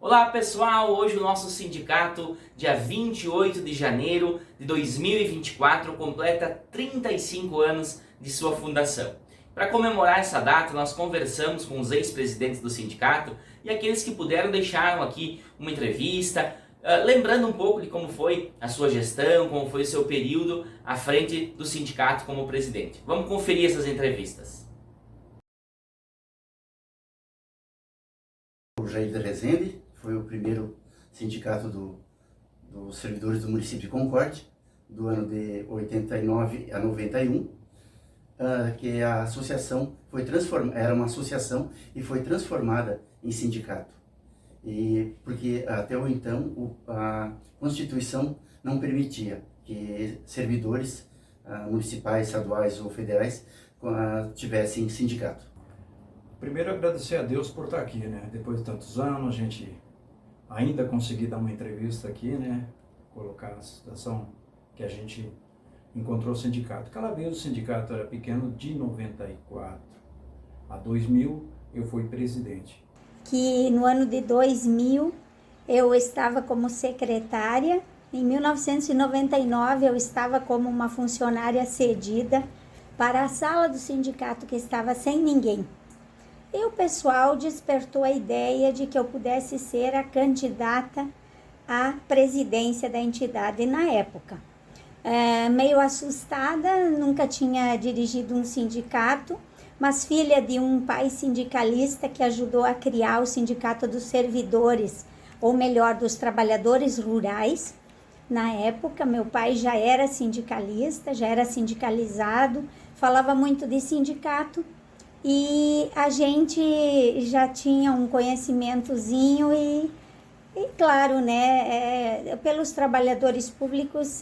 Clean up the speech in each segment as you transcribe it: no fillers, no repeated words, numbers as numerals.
Olá pessoal, hoje o nosso sindicato, dia 28 de janeiro de 2024, completa 35 anos de sua fundação. Para comemorar essa data, nós conversamos com os ex-presidentes do sindicato e aqueles que puderam deixaram aqui uma entrevista, lembrando um pouco de como foi a sua gestão, como foi o seu período à frente do sindicato como presidente. Vamos conferir essas entrevistas. O Jair da Rezende foi o primeiro sindicato dos servidores do município de Concórdia, do ano de 89 a 91, que a associação era uma associação e foi transformada em sindicato. Porque até então a Constituição não permitia que servidores municipais, estaduais ou federais tivessem sindicato. Primeiro, agradecer a Deus por estar aqui, né? Depois de tantos anos, a gente ainda conseguir dar uma entrevista aqui, né? Colocar a situação que a gente encontrou o sindicato. Aquela vez o sindicato era pequeno, de 94 a 2000 eu fui presidente. Que no ano de 2000 eu estava como secretária, em 1999 eu estava como uma funcionária cedida para a sala do sindicato que estava sem ninguém. E o pessoal despertou a ideia de que eu pudesse ser a candidata à presidência da entidade na época. Meio assustada, nunca tinha dirigido um sindicato, mas filha de um pai sindicalista que ajudou a criar o Sindicato dos Servidores, ou melhor, dos Trabalhadores Rurais. Na época, meu pai já era sindicalista, já era sindicalizado, falava muito de sindicato, e a gente já tinha um conhecimentozinho e claro, né, pelos trabalhadores públicos,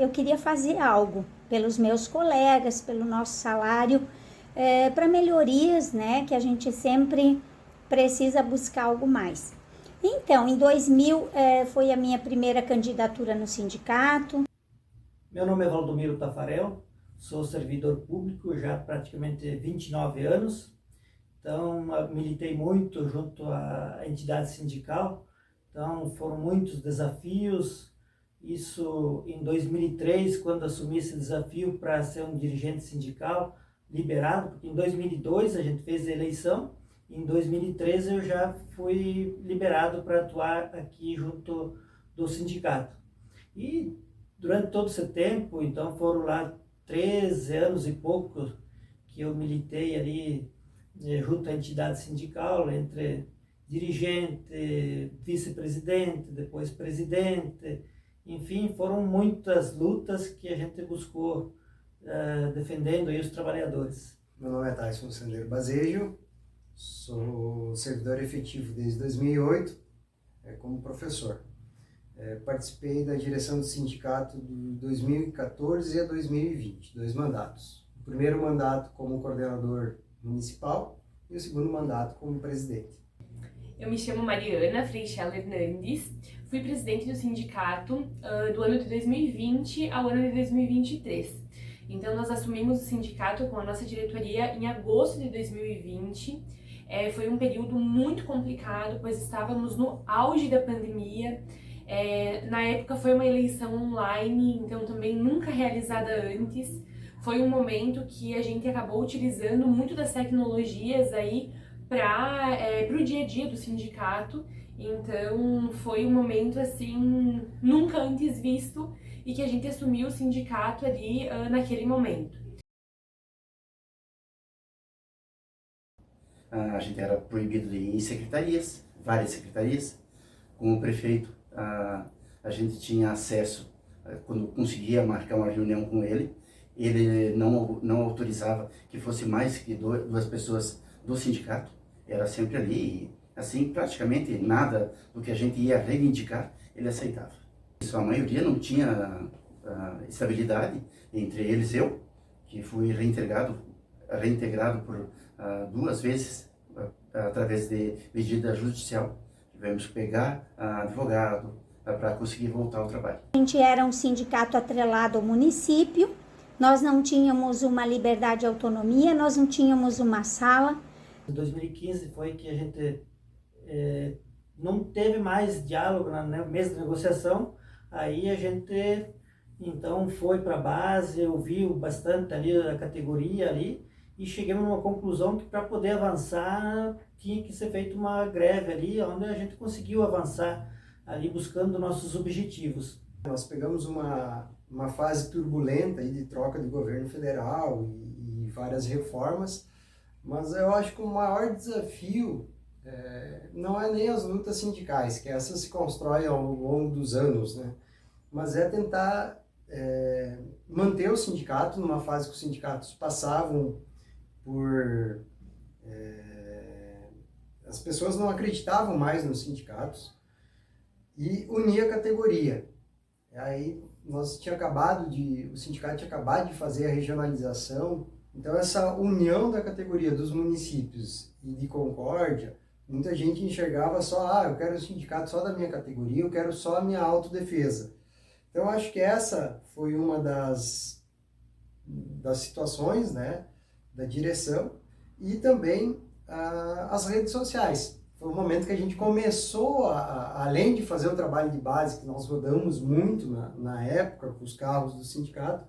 eu queria fazer algo pelos meus colegas, pelo nosso salário, para melhorias, né, que a gente sempre precisa buscar algo mais. Então, em 2000 foi a minha primeira candidatura no sindicato. Meu nome é Valdomiro Tafarel, sou servidor público já há praticamente 29 anos, então militei muito junto à entidade sindical, então foram muitos desafios. Isso em 2003, quando assumi esse desafio para ser um dirigente sindical liberado, porque em 2002 a gente fez a eleição, e em 2013 eu já fui liberado para atuar aqui junto do sindicato. E durante todo esse tempo, então foram lá 13 anos e pouco que eu militei ali junto à entidade sindical, entre dirigente, vice-presidente, depois presidente, enfim, foram muitas lutas que a gente buscou defendendo aí os trabalhadores. Meu nome é Tyson Sandeiro Bazejo, sou servidor efetivo desde 2008 como professor. Participei da direção do sindicato de 2014 a 2020, 2 mandatos. O primeiro mandato como coordenador municipal e o segundo mandato como presidente. Eu me chamo Mariana Freixella Hernandes, fui presidente do sindicato do ano de 2020 ao ano de 2023. Então nós assumimos o sindicato com a nossa diretoria em agosto de 2020. Foi um período muito complicado, pois estávamos no auge da pandemia. Na época foi uma eleição online, então também nunca realizada antes. Foi um momento que a gente acabou utilizando muito das tecnologias aí para o dia a dia do sindicato. Então foi um momento assim nunca antes visto e que a gente assumiu o sindicato ali naquele momento. A gente era proibido de ir em secretarias, várias secretarias. Com o prefeito, a gente tinha acesso, quando conseguia marcar uma reunião com ele não autorizava que fosse mais que 2 pessoas do sindicato. Era sempre ali, e assim, praticamente nada do que a gente ia reivindicar, ele aceitava. Isso, a maioria não tinha estabilidade, entre eles eu, que fui reintegrado por 2 vezes, através de medida judicial. Tivemos que pegar advogado para conseguir voltar ao trabalho. A gente era um sindicato atrelado ao município, nós não tínhamos uma liberdade e autonomia, nós não tínhamos uma sala. Em 2015 foi que a gente não teve mais diálogo na mesa de negociação, aí a gente então foi para a base, ouviu bastante ali a categoria ali e chegamos numa conclusão que para poder avançar tinha que ser feita uma greve ali, onde a gente conseguiu avançar ali buscando nossos objetivos. Nós pegamos uma fase turbulenta aí de troca de governo federal e várias reformas, mas eu acho que o maior desafio não é nem as lutas sindicais, que essas se constroem ao longo dos anos, né? Mas é tentar manter o sindicato numa fase que os sindicatos passavam por... as pessoas não acreditavam mais nos sindicatos e unir a categoria. Aí o sindicato tinha acabado de fazer a regionalização, então essa união da categoria dos municípios e de Concórdia, muita gente enxergava só, eu quero o sindicato só da minha categoria, eu quero só a minha autodefesa. Então acho que essa foi uma das situações, né, da direção, e também as redes sociais. Foi um momento que a gente começou, além de fazer o trabalho de base, que nós rodamos muito na época, com os carros do sindicato,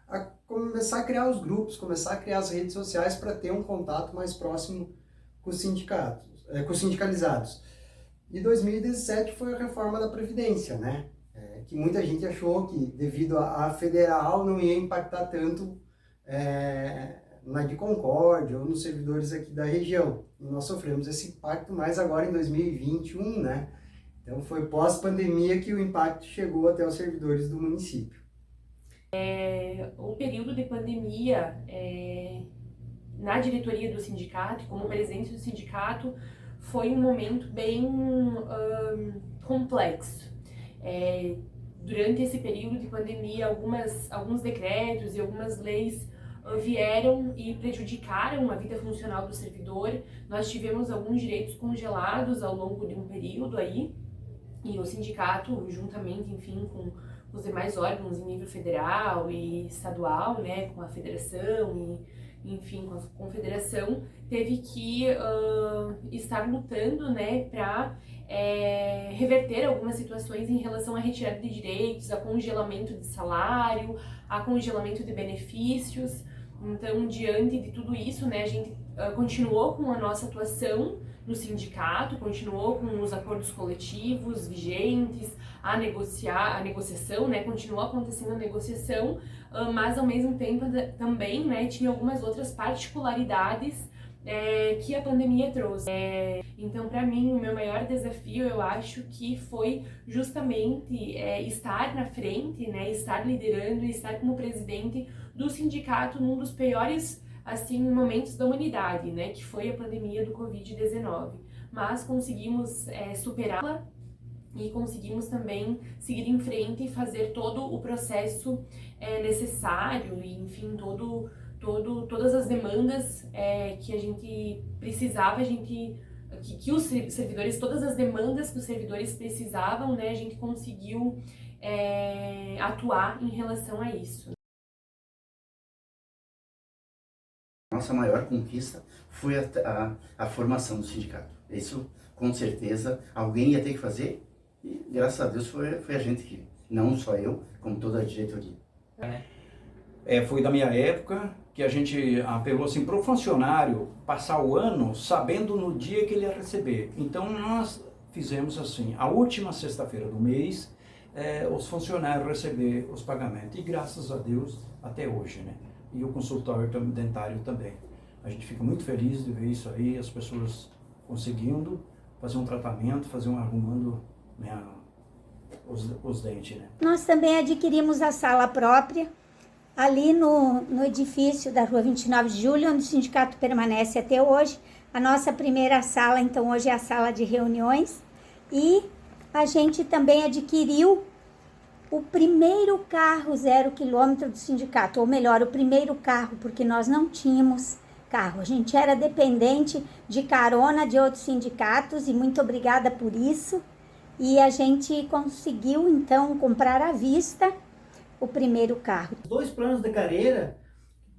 a começar a criar os grupos, começar a criar as redes sociais para ter um contato mais próximo com os sindicatos, com os sindicalizados. E 2017 foi a reforma da Previdência, né? Que muita gente achou que, devido à federal, não ia impactar tanto na de Concórdia ou nos servidores aqui da região. E nós sofremos esse impacto mais agora em 2021, né? Então foi pós-pandemia que o impacto chegou até os servidores do município. O período de pandemia, na diretoria do sindicato, como presidente do sindicato, foi um momento bem complexo. Durante esse período de pandemia, alguns decretos e algumas leis vieram e prejudicaram a vida funcional do servidor. Nós tivemos alguns direitos congelados ao longo de um período aí, e o sindicato, juntamente, enfim, com os demais órgãos em nível federal e estadual, né, com a federação e, enfim, com a confederação, teve que estar lutando, né, para reverter algumas situações em relação à retirada de direitos, a congelamento de salário, a congelamento de benefícios. Então, diante de tudo isso, né, a gente continuou com a nossa atuação no sindicato, continuou com os acordos coletivos vigentes, a negociação, né, continuou acontecendo a negociação, mas ao mesmo tempo também, né, tinha algumas outras particularidades que a pandemia trouxe. Então, para mim, o meu maior desafio, eu acho que foi justamente estar na frente, né, estar liderando e estar como presidente do sindicato num dos piores, assim, momentos da humanidade, né, que foi a pandemia do Covid-19. Mas conseguimos superá-la e conseguimos também seguir em frente e fazer todo o processo necessário e, enfim, todas as demandas que a gente precisava, que os servidores, todas as demandas que os servidores precisavam, né, a gente conseguiu atuar em relação a isso. Nossa maior conquista foi a formação do sindicato. Isso, com certeza, alguém ia ter que fazer e, graças a Deus, foi a gente que, não só eu, como toda a diretoria. Foi da minha época que a gente apelou assim para o funcionário passar o ano sabendo no dia que ele ia receber. Então nós fizemos assim, a última sexta-feira do mês, os funcionários receber os pagamentos. E graças a Deus, até hoje, né? E o consultório dentário também. A gente fica muito feliz de ver isso aí, as pessoas conseguindo fazer um tratamento, arrumando, né, os dentes, né? Nós também adquirimos a sala própria, ali no edifício da Rua 29 de Julho, onde o sindicato permanece até hoje. A nossa primeira sala, então, hoje é a sala de reuniões. E a gente também adquiriu o primeiro carro 0 km do sindicato, ou melhor, o primeiro carro, porque nós não tínhamos carro. A gente era dependente de carona de outros sindicatos e muito obrigada por isso. E a gente conseguiu, então, comprar à vista o primeiro carro. 2 planos de carreira,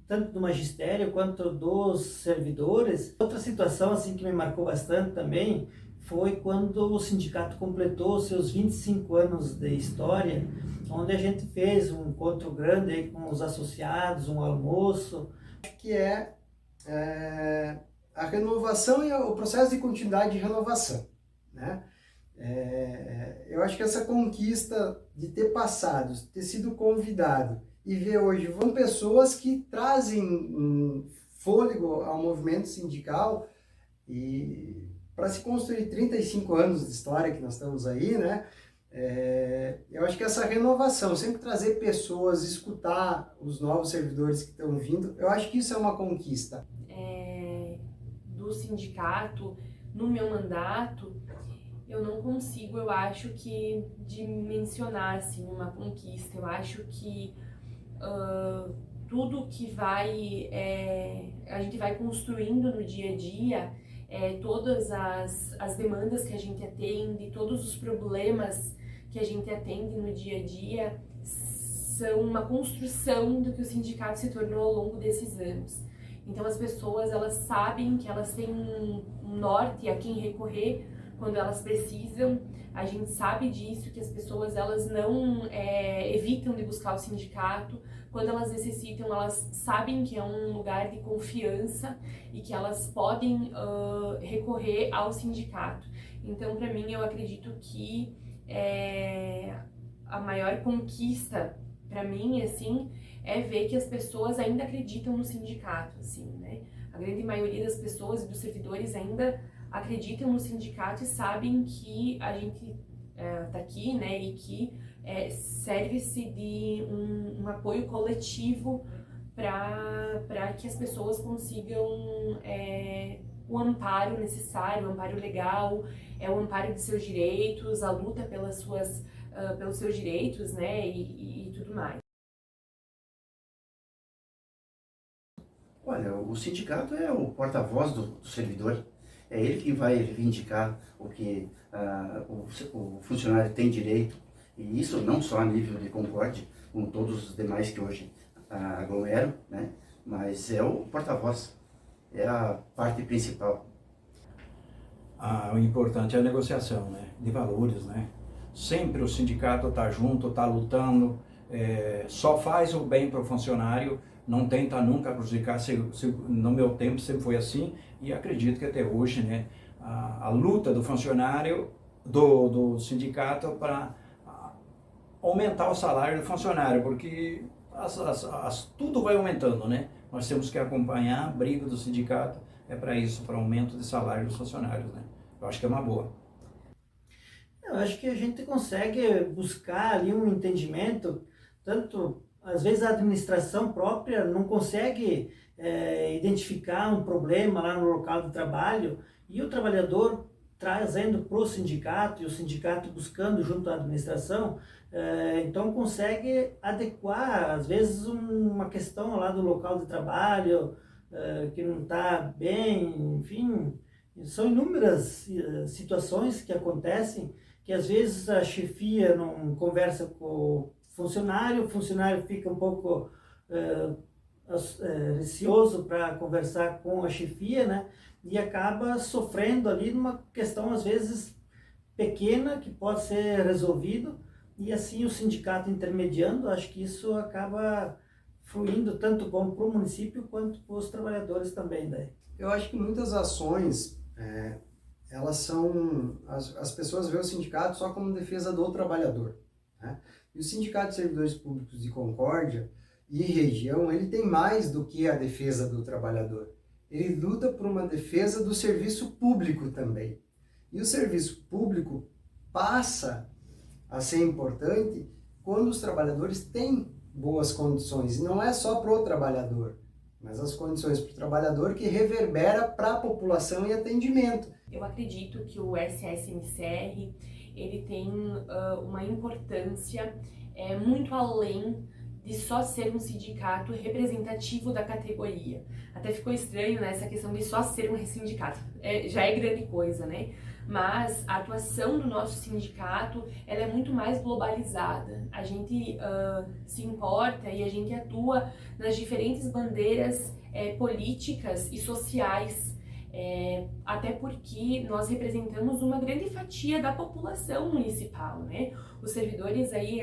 tanto do magistério quanto dos servidores. Outra situação assim que me marcou bastante também foi quando o sindicato completou seus 25 anos de história, onde a gente fez um encontro grande aí com os associados, um almoço. Que a renovação e o processo de continuidade de renovação, né? Eu acho que essa conquista de ter passado, ter sido convidado e ver hoje vão pessoas que trazem um fôlego ao movimento sindical e para se construir 35 anos de história que nós estamos aí, né? Eu acho que essa renovação, sempre trazer pessoas, escutar os novos servidores que estão vindo, eu acho que isso é uma conquista. Do sindicato, no meu mandato, eu não consigo, eu acho que, dimensionar assim, uma conquista. Eu acho que tudo que a gente vai construindo no dia a dia, todas as demandas que a gente atende, todos os problemas que a gente atende no dia a dia são uma construção do que o sindicato se tornou ao longo desses anos. Então as pessoas, elas sabem que elas têm um norte a quem recorrer quando elas precisam. A gente sabe disso, que as pessoas, elas não evitam de buscar o sindicato. Quando elas necessitam, elas sabem que é um lugar de confiança e que elas podem recorrer ao sindicato. Então, para mim, eu acredito que a maior conquista para mim, assim, é ver que as pessoas ainda acreditam no sindicato, assim, né? A grande maioria das pessoas e dos servidores ainda acreditam no sindicato e sabem que a gente tá aqui, né, e que serve-se de um apoio coletivo para que as pessoas consigam o amparo necessário, o amparo legal, o amparo de seus direitos, a luta pelos seus direitos, né, e tudo mais. Olha, o sindicato é o porta-voz do servidor. É ele que vai reivindicar o que o funcionário tem direito. E isso não só a nível de Concórdia, como todos os demais que hoje aglomeram, né? Mas é o porta-voz, é a parte principal. O importante é a negociação, né, de valores, né? Sempre o sindicato está junto, está lutando, só faz o bem para o funcionário, não tenta nunca prejudicar. No meu tempo sempre foi assim, e acredito que até hoje, né, a luta do funcionário, do sindicato para aumentar o salário do funcionário, porque tudo vai aumentando, né? Nós temos que acompanhar a briga do sindicato, para isso, para aumento de salário dos funcionários, né? Eu acho que é uma boa. Eu acho que a gente consegue buscar ali um entendimento, tanto, às vezes a administração própria não consegue identificar um problema lá no local de trabalho, e o trabalhador trazendo para o sindicato, e o sindicato buscando junto à administração, então consegue adequar, às vezes, uma questão lá do local de trabalho que não está bem, enfim, são inúmeras situações que acontecem, que às vezes a chefia não conversa com o funcionário fica um pouco receoso para conversar com a chefia, né? E acaba sofrendo ali numa questão, às vezes, pequena, que pode ser resolvido, e assim o sindicato intermediando, acho que isso acaba fluindo tanto bom para o município quanto para os trabalhadores também daí. Eu acho que muitas ações, elas são, as pessoas veem o sindicato só como defesa do trabalhador, né? E o Sindicato de Servidores Públicos de Concórdia e região, ele tem mais do que a defesa do trabalhador. Ele luta por uma defesa do serviço público também. E o serviço público passa a ser importante quando os trabalhadores têm boas condições. E não é só para o trabalhador, mas as condições para o trabalhador que reverbera para a população e atendimento. Eu acredito que o SSMCR, ele tem uma importância muito além de só ser um sindicato representativo da categoria. Até ficou estranho, né, essa questão de só ser um sindicato. Já é grande coisa, né? Mas a atuação do nosso sindicato, ela é muito mais globalizada. A gente se importa e a gente atua nas diferentes bandeiras políticas e sociais até porque nós representamos uma grande fatia da população municipal, né? Os servidores aí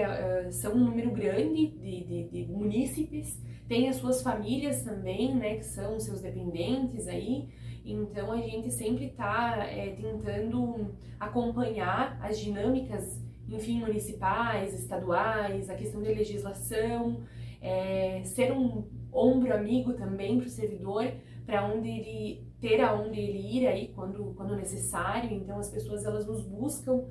são um número grande de munícipes, tem as suas famílias também, né, que são seus dependentes aí, então a gente sempre está tentando acompanhar as dinâmicas, enfim, municipais, estaduais, a questão de legislação, ser um ombro amigo também para o servidor, para onde ele ter aonde ele ir aí quando necessário. Então as pessoas elas nos buscam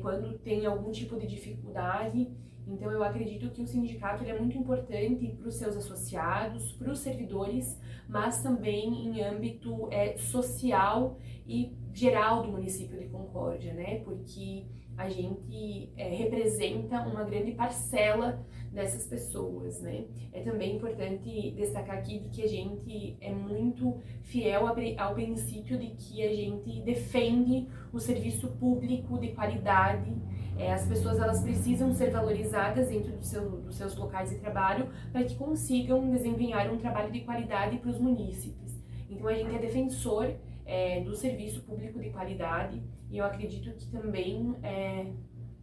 quando tem algum tipo de dificuldade. Então eu acredito que o sindicato ele é muito importante para os seus associados, para os servidores, mas também em âmbito social e geral do município de Concórdia, né? Porque a gente representa uma grande parcela dessas pessoas, né? É também importante destacar aqui de que a gente é muito fiel ao princípio de que a gente defende o serviço público de qualidade. As pessoas elas precisam ser valorizadas dentro dos seus locais de trabalho para que consigam desempenhar um trabalho de qualidade para os munícipes. Então a gente é defensor do serviço público de qualidade e eu acredito que também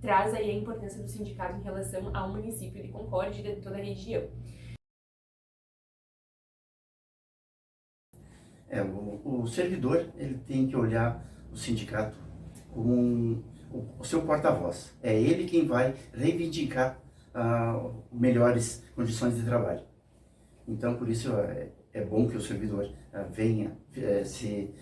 traz aí a importância do sindicato em relação ao município de Concórdia e de toda a região. O servidor ele tem que olhar o sindicato como o seu porta-voz. É ele quem vai reivindicar melhores condições de trabalho. Então, por isso é bom que o servidor venha se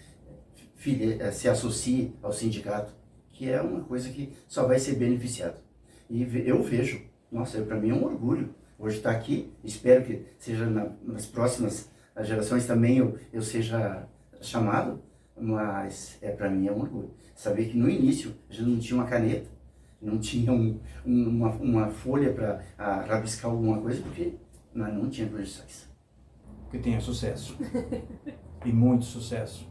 associe ao sindicato, que é uma coisa que só vai ser beneficiado. E eu vejo, nossa, para mim é um orgulho hoje estar aqui, espero que seja nas próximas gerações também eu seja chamado, mas para mim é um orgulho. Saber que no início a gente não tinha uma caneta, não tinha uma folha para rabiscar alguma coisa, porque nós não tinha condições. Que tenha sucesso. E muito sucesso.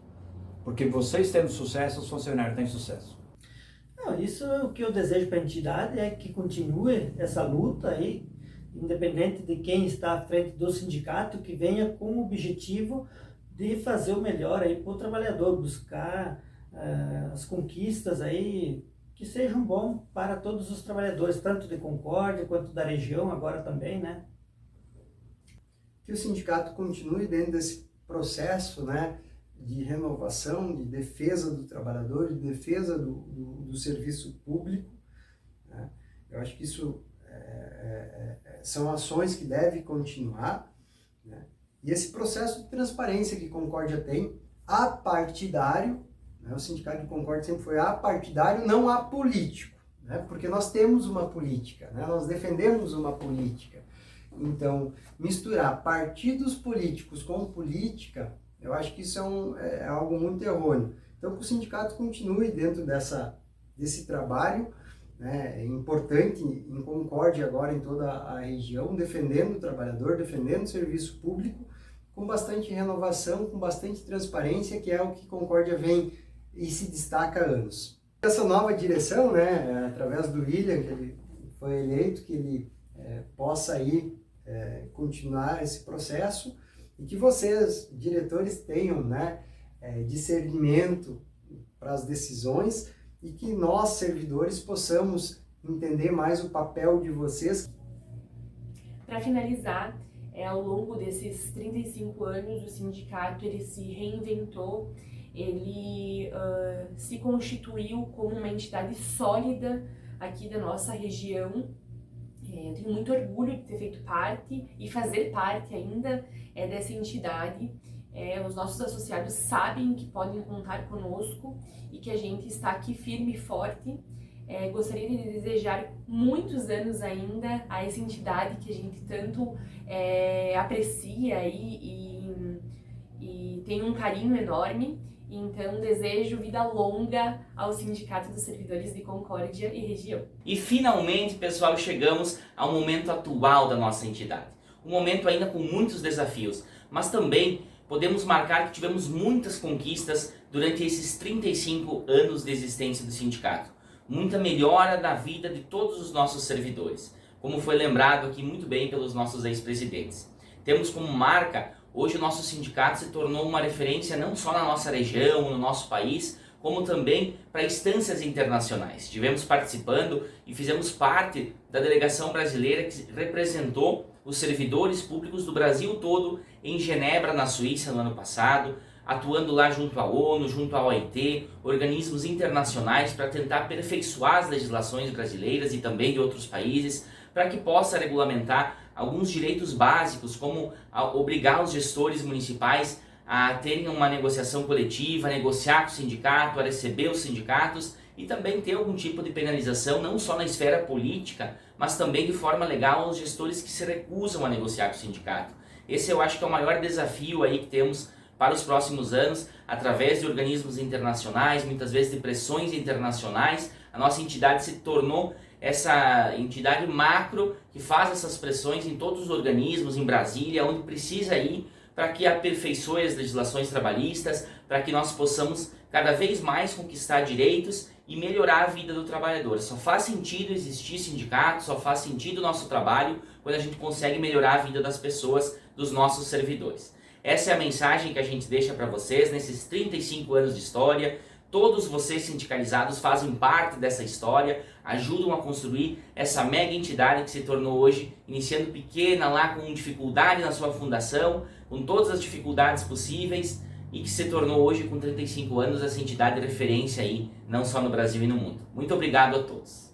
Porque vocês tendo sucesso, os funcionários têm sucesso. Não, isso é o que eu desejo para a entidade, é que continue essa luta aí, independente de quem está à frente do sindicato, que venha com o objetivo de fazer o melhor aí para o trabalhador, buscar as conquistas aí que sejam bom para todos os trabalhadores, tanto de Concórdia quanto da região agora também, né? Que o sindicato continue dentro desse processo, né, de renovação, de defesa do trabalhador, de defesa do serviço público, né? Eu acho que isso são ações que devem continuar, né? E esse processo de transparência que Concórdia tem, apartidário, né? O Sindicato de Concórdia sempre foi apartidário, não apolítico, né? Porque nós temos uma política, né? Nós defendemos uma política. Então, misturar partidos políticos com política, eu acho que isso é algo muito errôneo. Então, que o sindicato continue dentro desse trabalho, né, importante em Concórdia agora em toda a região, defendendo o trabalhador, defendendo o serviço público, com bastante renovação, com bastante transparência, que é o que Concórdia vem e se destaca há anos. Essa nova direção, né, através do William, que ele foi eleito, que ele possa aí continuar esse processo e que vocês, diretores, tenham, né, discernimento para as decisões e que nós, servidores, possamos entender mais o papel de vocês. Para finalizar, ao longo desses 35 anos, o sindicato ele se reinventou, ele se constituiu como uma entidade sólida aqui da nossa região. Eu tenho muito orgulho de ter feito parte e fazer parte ainda dessa entidade. Os nossos associados sabem que podem contar conosco e que a gente está aqui firme e forte. Gostaria de desejar muitos anos ainda a essa entidade que a gente tanto aprecia e tem um carinho enorme. Então, desejo vida longa ao Sindicato dos Servidores de Concórdia e região. E finalmente, pessoal, chegamos ao momento atual da nossa entidade. Um momento ainda com muitos desafios, mas também podemos marcar que tivemos muitas conquistas durante esses 35 anos de existência do sindicato. Muita melhora da vida de todos os nossos servidores, como foi lembrado aqui muito bem pelos nossos ex-presidentes. Temos como marca Hoje o nosso sindicato se tornou uma referência não só na nossa região, no nosso país, como também para instâncias internacionais. Estivemos participando e fizemos parte da delegação brasileira que representou os servidores públicos do Brasil todo em Genebra, na Suíça, no ano passado, atuando lá junto à ONU, junto à OIT, organismos internacionais para tentar aperfeiçoar as legislações brasileiras e também de outros países, para que possa regulamentar alguns direitos básicos, como obrigar os gestores municipais a terem uma negociação coletiva, a negociar com o sindicato, a receber os sindicatos e também ter algum tipo de penalização, não só na esfera política, mas também de forma legal aos gestores que se recusam a negociar com o sindicato. Esse eu acho que é o maior desafio aí que temos para os próximos anos, através de organismos internacionais, muitas vezes de pressões internacionais. A nossa entidade se tornou essa entidade macro que faz essas pressões em todos os organismos, em Brasília, onde precisa ir para que aperfeiçoe as legislações trabalhistas, para que nós possamos cada vez mais conquistar direitos e melhorar a vida do trabalhador. Só faz sentido existir sindicato, só faz sentido o nosso trabalho quando a gente consegue melhorar a vida das pessoas, dos nossos servidores. Essa é a mensagem que a gente deixa para vocês nesses 35 anos de história. Todos vocês sindicalizados fazem parte dessa história, ajudam a construir essa mega entidade que se tornou hoje, iniciando pequena lá com dificuldade na sua fundação, com todas as dificuldades possíveis, e que se tornou hoje com 35 anos essa entidade de referência aí, não só no Brasil e no mundo. Muito obrigado a todos.